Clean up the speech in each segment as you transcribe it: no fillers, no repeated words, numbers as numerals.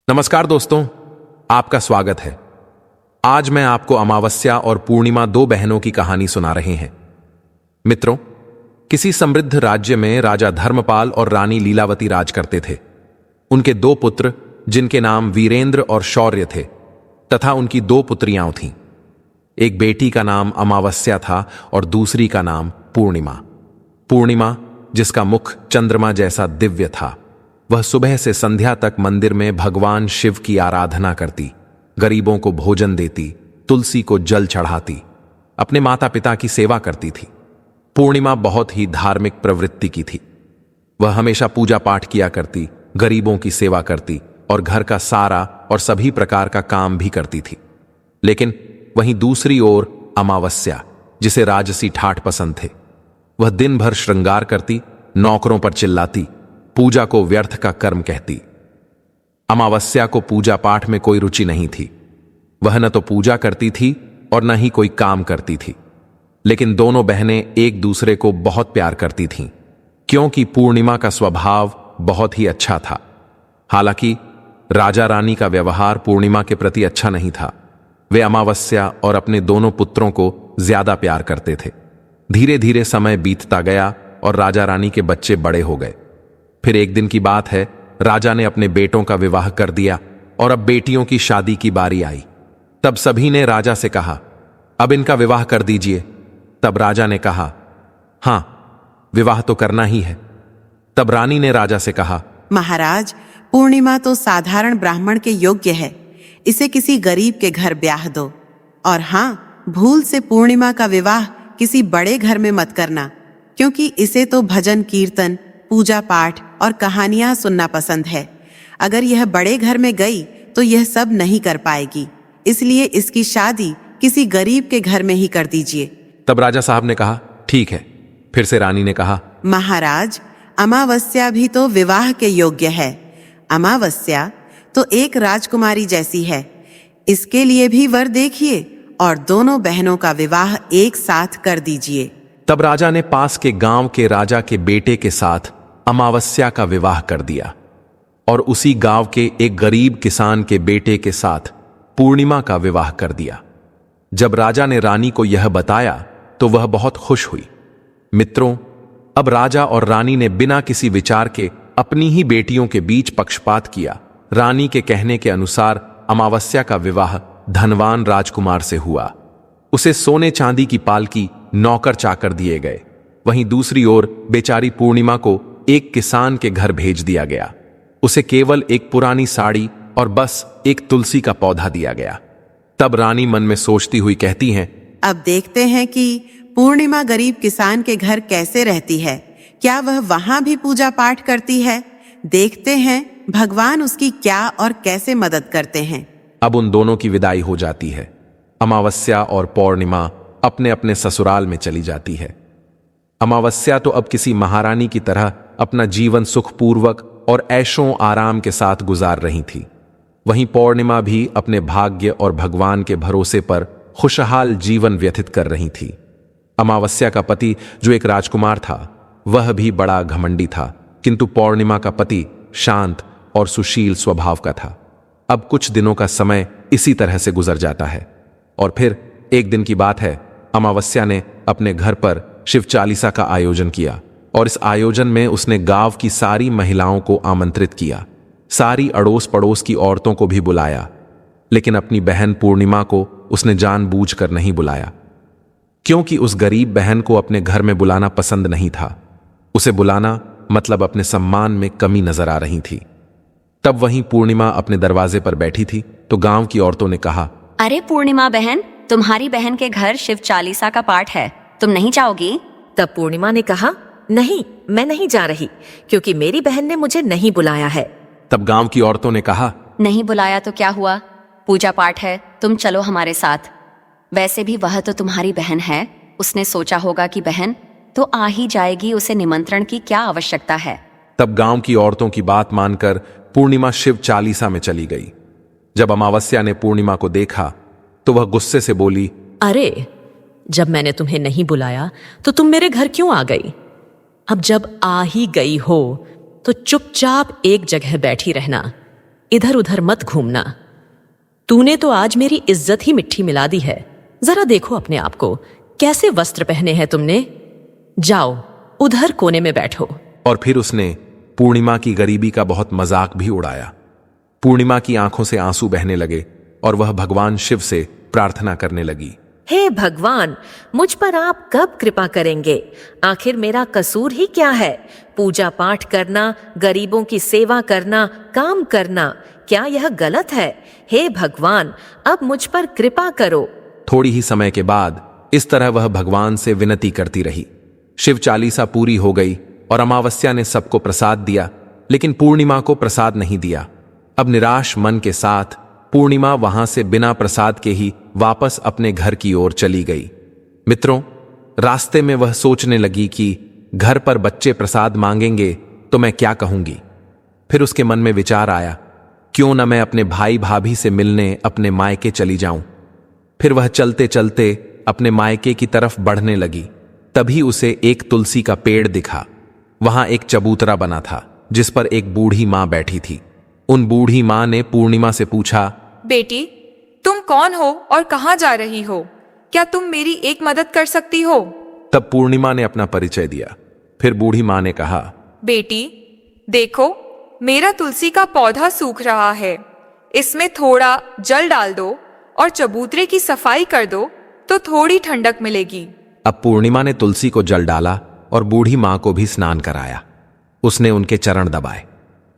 नमस्कार दोस्तों, आपका स्वागत है। आज मैं आपको अमावस्या और पूर्णिमा, दो बहनों की कहानी सुना रहे हैं। मित्रों, किसी समृद्ध राज्य में राजा धर्मपाल और रानी लीलावती राज करते थे। उनके दो पुत्र, जिनके नाम वीरेंद्र और शौर्य थे, तथा उनकी दो पुत्रियां थीं। एक बेटी का नाम अमावस्या था और दूसरी का नाम पूर्णिमा। पूर्णिमा, जिसका मुख चंद्रमा जैसा दिव्य था, वह सुबह से संध्या तक मंदिर में भगवान शिव की आराधना करती, गरीबों को भोजन देती, तुलसी को जल चढ़ाती, अपने माता पिता की सेवा करती थी। पूर्णिमा बहुत ही धार्मिक प्रवृत्ति की थी। वह हमेशा पूजा पाठ किया करती, गरीबों की सेवा करती और घर का सारा और सभी प्रकार का काम भी करती थी। लेकिन वहीं दूसरी ओर अमावस्या, जिसे राजसी ठाठ पसंद थे, वह दिन भर श्रृंगार करती, नौकरों पर चिल्लाती, पूजा को व्यर्थ का कर्म कहती। अमावस्या को पूजा पाठ में कोई रुचि नहीं थी। वह न तो पूजा करती थी और न ही कोई काम करती थी। लेकिन दोनों बहनें एक दूसरे को बहुत प्यार करती थीं, क्योंकि पूर्णिमा का स्वभाव बहुत ही अच्छा था। हालांकि राजा रानी का व्यवहार पूर्णिमा के प्रति अच्छा नहीं था। वे अमावस्या और अपने दोनों पुत्रों को ज्यादा प्यार करते थे। धीरे धीरे समय बीतता गया और राजा रानी के बच्चे बड़े हो गए। फिर एक दिन की बात है, राजा ने अपने बेटों का विवाह कर दिया और अब बेटियों की शादी की बारी आई। तब सभी ने राजा से कहा, अब इनका विवाह कर दीजिए। तब राजा ने कहा, हां, विवाह तो करना ही है। तब रानी ने राजा से कहा, महाराज, पूर्णिमा तो साधारण ब्राह्मण के योग्य है। इसे किसी गरीब के घर ब्याह दो। और हां, भूल से पूर्णिमा का विवाह किसी बड़े घर में मत करना, क्योंकि इसे तो भजन कीर्तन, पूजा पाठ और कहानियां सुनना पसंद है। अगर यह बड़े घर में गई तो यह सब नहीं कर पाएगी, इसलिए इसकी शादी किसी गरीब के घर में ही कर दीजिए। तब राजा साहब ने कहा, ठीक है। फिर से रानी ने कहा, महाराज, अमावस्या भी तो विवाह के योग्य है। अमावस्या तो एक राजकुमारी जैसी है। इसके लिए भी वर देखिए और दोनों बहनों का विवाह एक साथ कर दीजिए। तब राजा ने पास के गांव के राजा के बेटे के साथ अमावस्या का विवाह कर दिया और उसी गांव के एक गरीब किसान के बेटे के साथ पूर्णिमा का विवाह कर दिया। जब राजा ने रानी को यह बताया तो वह बहुत खुश हुई। मित्रों, अब राजा और रानी ने बिना किसी विचार के अपनी ही बेटियों के बीच पक्षपात किया। रानी के कहने के अनुसार अमावस्या का विवाह धनवान राजकुमार से हुआ। उसे सोने चांदी की पालकी, नौकर चाकर दिए गए। वहीं दूसरी ओर बेचारी पूर्णिमा को एक किसान के घर भेज दिया गया। उसे केवल एक पुरानी साड़ी और बस एक तुलसी का पौधा दिया गया। तब रानी मन में सोचती हुई कहती हैं, अब देखते हैं कि पूर्णिमा गरीब किसान के घर कैसे रहती है। क्या वह वहां भी पूजा पाठ करती है? देखते हैं भगवान उसकी क्या और कैसे मदद करते हैं। अब उन दोनों की विदाई हो जाती है। अमावस्या और पूर्णिमा अपने अपने ससुराल में चली जाती है। अमावस्या तो अब किसी महारानी की तरह अपना जीवन सुखपूर्वक और ऐशों आराम के साथ गुजार रही थी। वहीं पूर्णिमा भी अपने भाग्य और भगवान के भरोसे पर खुशहाल जीवन व्यतीत कर रही थी। अमावस्या का पति, जो एक राजकुमार था, वह भी बड़ा घमंडी था, किंतु पूर्णिमा का पति शांत और सुशील स्वभाव का था। अब कुछ दिनों का समय इसी तरह से गुजर जाता है और फिर एक दिन की बात है, अमावस्या ने अपने घर पर शिव चालीसा का आयोजन किया और इस आयोजन में उसने गांव की सारी महिलाओं को आमंत्रित किया। सारी अड़ोस पड़ोस की औरतों को भी बुलाया, लेकिन अपनी बहन पूर्णिमा को उसने जानबूझकर नहीं बुलाया, क्योंकि उस गरीब बहन को अपने घर में बुलाना पसंद नहीं था। उसे बुलाना मतलब अपने सम्मान में कमी नजर आ रही थी। तब वहीं पूर्णिमा अपने दरवाजे पर बैठी थी तो गांव की औरतों ने कहा, अरे पूर्णिमा बहन, तुम्हारी बहन के घर शिव चालीसा का पाठ है, तुम नहीं जाओगी? तब पूर्णिमा ने कहा, नहीं, मैं नहीं जा रही, क्योंकि मेरी बहन ने मुझे नहीं बुलाया है। तब गांव की औरतों ने कहा, नहीं बुलाया तो क्या हुआ, पूजा पाठ है, तुम चलो हमारे साथ। वैसे भी वह तो तुम्हारी बहन है, उसने सोचा होगा कि बहन तो आ ही जाएगी, उसे निमंत्रण की क्या आवश्यकता है। तब गांव की औरतों की बात मानकर पूर्णिमा शिव चालीसा में चली गई। जब अमावस्या ने पूर्णिमा को देखा तो वह गुस्से से बोली, अरे, जब मैंने तुम्हें नहीं बुलाया तो तुम मेरे घर क्यों आ गई? अब जब आ ही गई हो तो चुपचाप एक जगह बैठी रहना। इधर उधर मत घूमना। तूने तो आज मेरी इज्जत ही मिट्टी मिला दी है। जरा देखो अपने आप को, कैसे वस्त्र पहने हैं तुमने। जाओ उधर कोने में बैठो। और फिर उसने पूर्णिमा की गरीबी का बहुत मजाक भी उड़ाया। पूर्णिमा की आंखों से आंसू बहने लगे और वह भगवान शिव से प्रार्थना करने लगी। हे भगवान, मुझ पर आप कब कृपा करेंगे? आखिर मेरा कसूर ही क्या है? पूजा पाठ करना, गरीबों की सेवा करना, काम करना, क्या यह गलत है? हे भगवान, अब मुझ पर कृपा करो। थोड़ी ही समय के बाद इस तरह वह भगवान से विनती करती रही। शिव चालीसा पूरी हो गई और अमावस्या ने सबको प्रसाद दिया, लेकिन पूर्णिमा को प्रसाद नहीं दिया। अब निराश मन के साथ पूर्णिमा वहां से बिना प्रसाद के ही वापस अपने घर की ओर चली गई। मित्रों, रास्ते में वह सोचने लगी कि घर पर बच्चे प्रसाद मांगेंगे तो मैं क्या कहूंगी। फिर उसके मन में विचार आया, क्यों न मैं अपने भाई भाभी से मिलने अपने मायके चली जाऊं। फिर वह चलते चलते अपने मायके की तरफ बढ़ने लगी। तभी उसे एक तुलसी का पेड़ दिखा। वहां एक चबूतरा बना था जिस पर एक बूढ़ी मां बैठी थी। उन बूढ़ी मां ने पूर्णिमा से पूछा, बेटी, तुम कौन हो और कहां जा रही हो? क्या तुम मेरी एक मदद कर सकती हो? तब पूर्णिमा ने अपना परिचय दिया। फिर बूढ़ी मां ने कहा, बेटी, देखो, मेरा तुलसी का पौधा सूख रहा है। इसमें थोड़ा जल डाल दो और चबूतरे की सफाई कर दो तो थोड़ी ठंडक मिलेगी। अब पूर्णिमा ने तुलसी को जल डाला और बूढ़ी मां को भी स्नान कराया। उसने उनके चरण दबाए।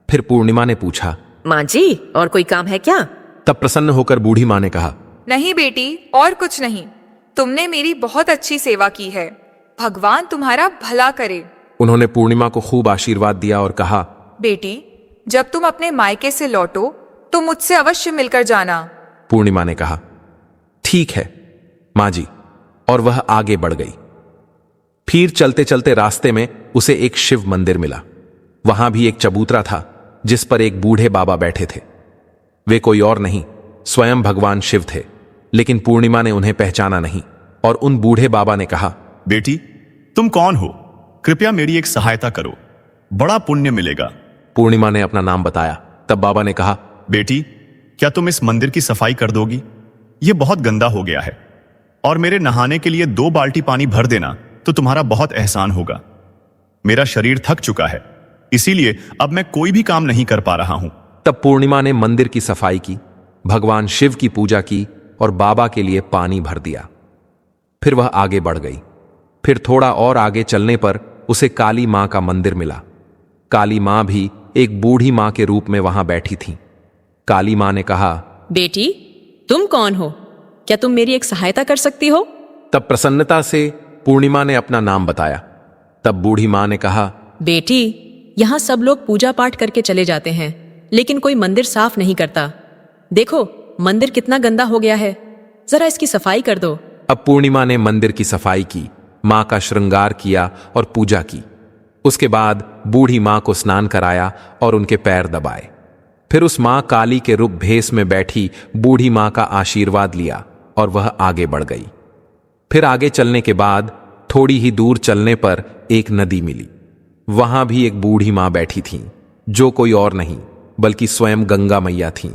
फिर पूर्णिमा ने पूछा, माँ जी, और कोई काम है क्या? तब प्रसन्न होकर बूढ़ी मां ने कहा, नहीं बेटी, और कुछ नहीं। तुमने मेरी बहुत अच्छी सेवा की है। भगवान तुम्हारा भला करे। उन्होंने पूर्णिमा को खूब आशीर्वाद दिया और कहा, बेटी, जब तुम अपने मायके से लौटो तो मुझसे अवश्य मिलकर जाना। पूर्णिमा ने कहा, ठीक है मां जी, और वह आगे बढ़ गई। फिर चलते चलते रास्ते में उसे एक शिव मंदिर मिला। वहां भी एक चबूतरा था जिस पर एक बूढ़े बाबा बैठे थे। वे कोई और नहीं, स्वयं भगवान शिव थे। लेकिन पूर्णिमा ने उन्हें पहचाना नहीं और उन बूढ़े बाबा ने कहा, बेटी, तुम कौन हो? कृपया मेरी एक सहायता करो, बड़ा पुण्य मिलेगा। पूर्णिमा ने अपना नाम बताया। तब बाबा ने कहा, बेटी, क्या तुम इस मंदिर की सफाई कर दोगी? यह बहुत गंदा हो गया है, और मेरे नहाने के लिए 2 बाल्टी पानी भर देना तो तुम्हारा बहुत एहसान होगा। मेरा शरीर थक चुका है, इसीलिए अब मैं कोई भी काम नहीं कर पा रहा हूं। तब पूर्णिमा ने मंदिर की सफाई की, भगवान शिव की पूजा की और बाबा के लिए पानी भर दिया। फिर वह आगे बढ़ गई। फिर थोड़ा और आगे चलने पर उसे काली मां का मंदिर मिला। काली मां भी एक बूढ़ी मां के रूप में वहां बैठी थी। काली मां ने कहा, बेटी, तुम कौन हो? क्या तुम मेरी एक सहायता कर सकती हो? तब प्रसन्नता से पूर्णिमा ने अपना नाम बताया। तब बूढ़ी मां ने कहा, बेटी, यहाँ सब लोग पूजा पाठ करके चले जाते हैं, लेकिन कोई मंदिर साफ नहीं करता। देखो, मंदिर कितना गंदा हो गया है। जरा इसकी सफाई कर दो। अब पूर्णिमा ने मंदिर की सफाई की, मां का श्रृंगार किया और पूजा की। उसके बाद बूढ़ी मां को स्नान कराया और उनके पैर दबाए। फिर उस मां काली के रूप भेष में बैठी बूढ़ी मां का आशीर्वाद लिया और वह आगे बढ़ गई। फिर आगे चलने के बाद थोड़ी ही दूर चलने पर एक नदी मिली। वहां भी एक बूढ़ी मां बैठी थी, जो कोई और नहीं बल्कि स्वयं गंगा मैया थीं।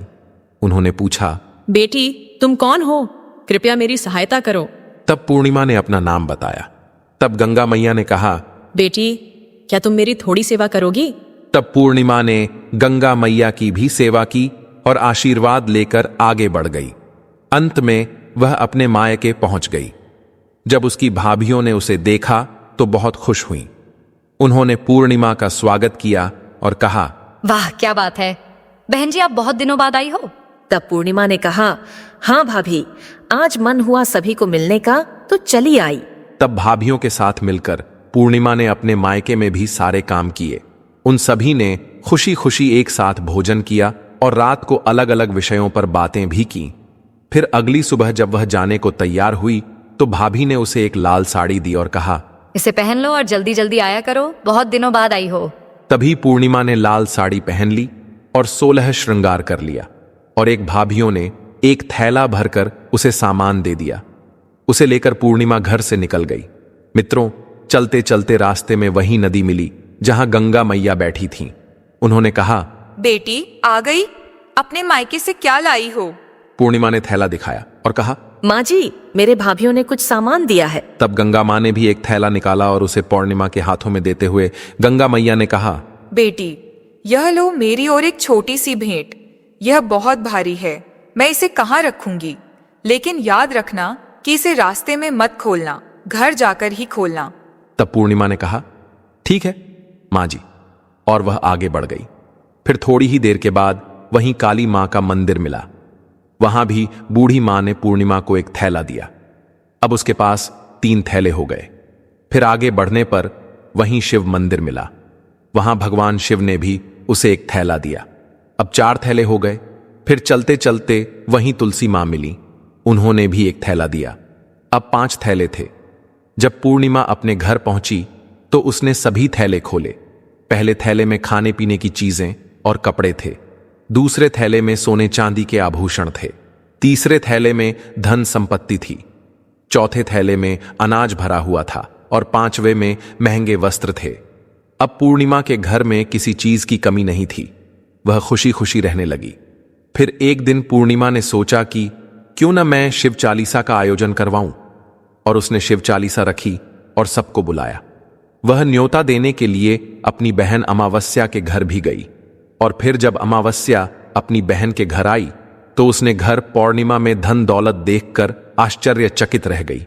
उन्होंने पूछा, बेटी, तुम कौन हो? कृपया मेरी सहायता करो। तब पूर्णिमा ने अपना नाम बताया। तब गंगा मैया ने कहा, बेटी, क्या तुम मेरी थोड़ी सेवा करोगी? तब पूर्णिमा ने गंगा मैया की भी सेवा की और आशीर्वाद लेकर आगे बढ़ गई। अंत में वह अपने मायके पहुंच गई। जब उसकी भाभियों ने उसे देखा तो बहुत खुश हुईं। उन्होंने पूर्णिमा का स्वागत किया और कहा, वाह, क्या बात है बहन जी, आप बहुत दिनों बाद आई हो। तब पूर्णिमा ने कहा, हाँ भाभी, आज मन हुआ सभी को मिलने का तो चली आई। तब भाभियों के साथ मिलकर पूर्णिमा ने अपने मायके में भी सारे काम किए। उन सभी ने खुशी खुशी एक साथ भोजन किया और रात को अलग अलग विषयों पर बातें भी की। फिर अगली सुबह जब वह जाने को तैयार हुई तो भाभी ने उसे एक लाल साड़ी दी और कहा, इसे पहन लो और जल्दी जल्दी आया करो, बहुत दिनों बाद आई हो। तभी पूर्णिमा ने लाल साड़ी पहन ली और 16 श्रृंगार कर लिया और एक भाभियों ने एक थैला भरकर उसे सामान दे दिया। उसे लेकर पूर्णिमा घर से निकल गई। मित्रों, चलते चलते रास्ते में वही नदी मिली जहां गंगा मैया बैठी थीं। उन्होंने कहा, बेटी, आ गई? अपने मायके से क्या लाई हो? पूर्णिमा ने थैला दिखाया और कहा। माँ जी, मेरे भाभीियों ने कुछ सामान दिया है। तब गंगा माँ ने भी एक थैला निकाला और उसे पूर्णिमा के हाथों में देते हुए गंगा मैया ने कहा, बेटी, यह लो मेरी और एक छोटी सी भेंट। यह बहुत भारी है, मैं इसे कहाँ रखूंगी? लेकिन याद रखना कि इसे रास्ते में मत खोलना, घर जाकर ही खोलना। तब पूर्णिमा ने कहा, ठीक है माँ जी, और वह आगे बढ़ गई। फिर थोड़ी ही देर के बाद वहीं काली माँ का मंदिर मिला। वहां भी बूढ़ी माँ ने पूर्णिमा को एक थैला दिया। अब उसके पास 3 थैले हो गए। फिर आगे बढ़ने पर वहीं शिव मंदिर मिला। वहां भगवान शिव ने भी उसे एक थैला दिया। अब 4 थैले हो गए। फिर चलते चलते वहीं तुलसी माँ मिली। उन्होंने भी एक थैला दिया। अब 5 थैले थे। जब पूर्णिमा अपने घर पहुंची तो उसने सभी थैले खोले। पहले थैले में खाने पीने की चीजें और कपड़े थे। दूसरे थैले में सोने चांदी के आभूषण थे। तीसरे थैले में धन संपत्ति थी। चौथे थैले में अनाज भरा हुआ था और 5वें में महंगे वस्त्र थे। अब पूर्णिमा के घर में किसी चीज की कमी नहीं थी। वह खुशी खुशी रहने लगी। फिर एक दिन पूर्णिमा ने सोचा कि क्यों न मैं शिव चालीसा का आयोजन करवाऊं, और उसने शिव चालीसा रखी और सबको बुलाया। वह न्योता देने के लिए अपनी बहन अमावस्या के घर भी गई। और फिर जब अमावस्या अपनी बहन के घर आई तो उसने घर पूर्णिमा में धन दौलत देखकर आश्चर्यचकित रह गई।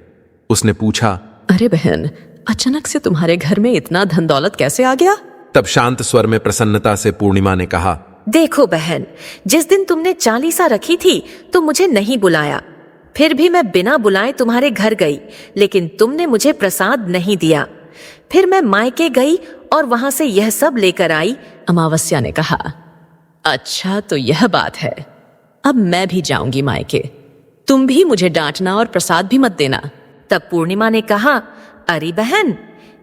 उसने पूछा, अरे बहन, अचानक से तुम्हारे घर में इतना धन दौलत कैसे आ गया? तब शांत स्वर में प्रसन्नता से पूर्णिमा ने कहा, देखो बहन, जिस दिन तुमने चालीसा रखी थी तो मुझे नहीं बुलाया। फिर भी मैं बिना बुलाए तुम्हारे घर गई, लेकिन तुमने मुझे प्रसाद नहीं दिया। फिर मैं मायके गई और वहां से यह सब लेकर आई। अमावस्या ने कहा, अच्छा तो यह बात है। अब मैं भी जाऊंगी मायके। तुम भी मुझे डांटना और प्रसाद भी मत देना। तब पूर्णिमा ने कहा, अरे बहन,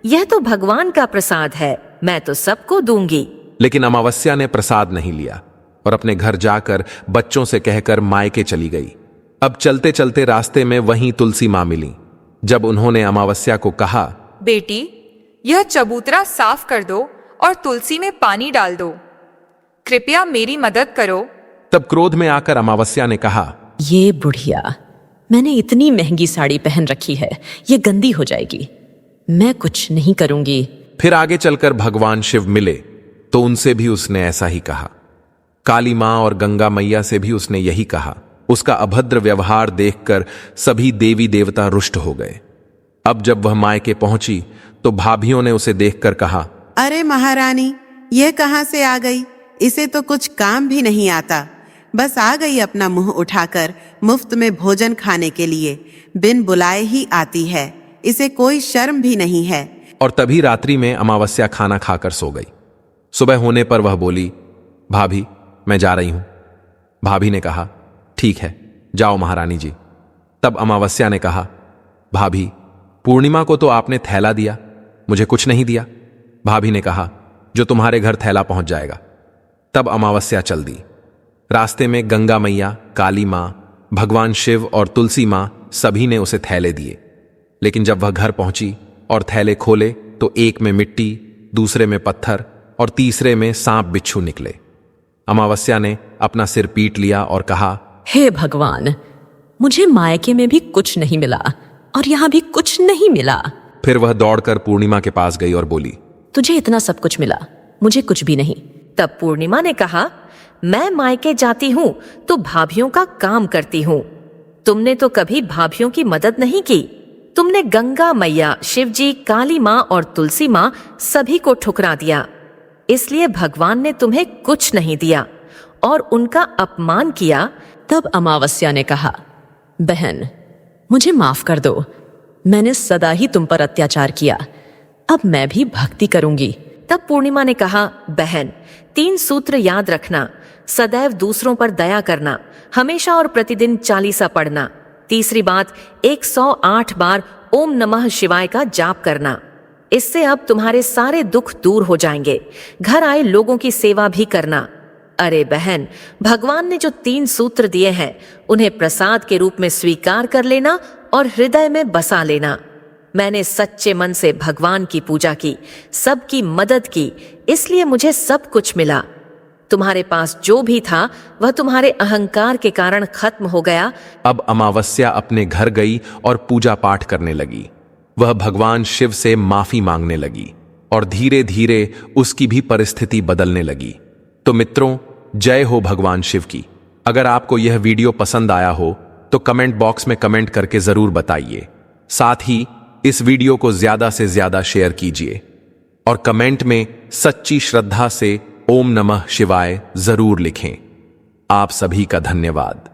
यह तो भगवान का प्रसाद है, मैं तो सबको दूंगी। लेकिन अमावस्या ने प्रसाद नहीं लिया और अपने घर जाकर बच्चों से कहकर मायके चली गई। अब चलते चलते रास्ते में वहीं तुलसी माँ मिली। जब उन्होंने अमावस्या को कहा, बेटी, यह चबूतरा साफ कर दो और तुलसी में पानी डाल दो। कृपया मेरी मदद करो। तब क्रोध में आकर अमावस्या ने कहा, ये बुढ़िया, मैंने इतनी महंगी साड़ी पहन रखी है, ये गंदी हो जाएगी। मैं कुछ नहीं करूंगी। फिर आगे चलकर भगवान शिव मिले तो उनसे भी उसने ऐसा ही कहा। काली मां और गंगा मैया से भी उसने यही कहा। उसका अभद्र व्यवहार देखकर सभी देवी देवता रुष्ट हो गए। अब जब वह मायके पहुंची तो भाभियों ने उसे देखकर कहा, अरे महारानी, यह कहाँ से आ गई? इसे तो कुछ काम भी नहीं आता। बस आ गई अपना मुंह उठाकर मुफ्त में भोजन खाने के लिए। बिन बुलाए ही आती है, इसे कोई शर्म भी नहीं है। और तभी रात्रि में अमावस्या खाना खाकर सो गई। सुबह होने पर वह बोली, भाभी, मैं जा रही हूं। भाभी ने कहा, ठीक है, जाओ महारानी जी। तब अमावस्या ने कहा, भाभी, पूर्णिमा को तो आपने थैला दिया, मुझे कुछ नहीं दिया। भाभी ने कहा, जो तुम्हारे घर थैला पहुंच जाएगा। तब अमावस्या चल दी। रास्ते में गंगा मैया, काली मां, भगवान शिव और तुलसी मां सभी ने उसे थैले दिए। लेकिन जब वह घर पहुंची और थैले खोले तो एक में मिट्टी, दूसरे में पत्थर और तीसरे में सांप बिच्छू निकले। अमावस्या ने अपना सिर पीट लिया और कहा, हे भगवान, मुझे मायके में भी कुछ नहीं मिला और यहां भी कुछ नहीं मिला। फिर वह दौड़कर पूर्णिमा के पास गई और बोली, तुझे इतना सब कुछ मिला, मुझे कुछ भी नहीं। तब पूर्णिमा ने कहा, मैं मायके जाती हूं तो भाभियों का काम करती हूं। तुमने तो कभी भाभियों की मदद नहीं की। तुमने गंगा मैया, शिवजी, काली मां और तुलसी मां सभी को ठुकरा दिया। इसलिए भगवान ने तुम्हें कुछ नहीं दिया और उनका अपमान किया। तब अमावस्या ने कहा, बहन, मुझे माफ कर दो। मैंने सदा ही तुम पर अत्याचार किया, अब मैं भी भक्ति करूंगी। तब पूर्णिमा ने कहा, बहन, 3 सूत्र याद रखना। सदैव दूसरों पर दया करना, हमेशा और प्रतिदिन चालीसा पढ़ना। तीसरी बात, 108 बार ओम नमः शिवाय का जाप करना। इससे अब तुम्हारे सारे दुख दूर हो जाएंगे। घर आए लोगों की सेवा भी करना। अरे बहन, भगवान ने जो 3 सूत्र दिए हैं उन्हें प्रसाद के रूप में स्वीकार कर लेना और हृदय में बसा लेना। मैंने सच्चे मन से भगवान की पूजा की, सबकी मदद की, इसलिए मुझे सब कुछ मिला। तुम्हारे पास जो भी था वह तुम्हारे अहंकार के कारण खत्म हो गया। अब अमावस्या अपने घर गई और पूजा पाठ करने लगी। वह भगवान शिव से माफी मांगने लगी और धीरे धीरे उसकी भी परिस्थिति बदलने लगी। तो मित्रों, जय हो भगवान शिव की। अगर आपको यह वीडियो पसंद आया हो तो कमेंट बॉक्स में कमेंट करके जरूर बताइए। साथ ही इस वीडियो को ज्यादा से ज्यादा शेयर कीजिए और कमेंट में सच्ची श्रद्धा से ओम नमः शिवाय जरूर लिखें। आप सभी का धन्यवाद।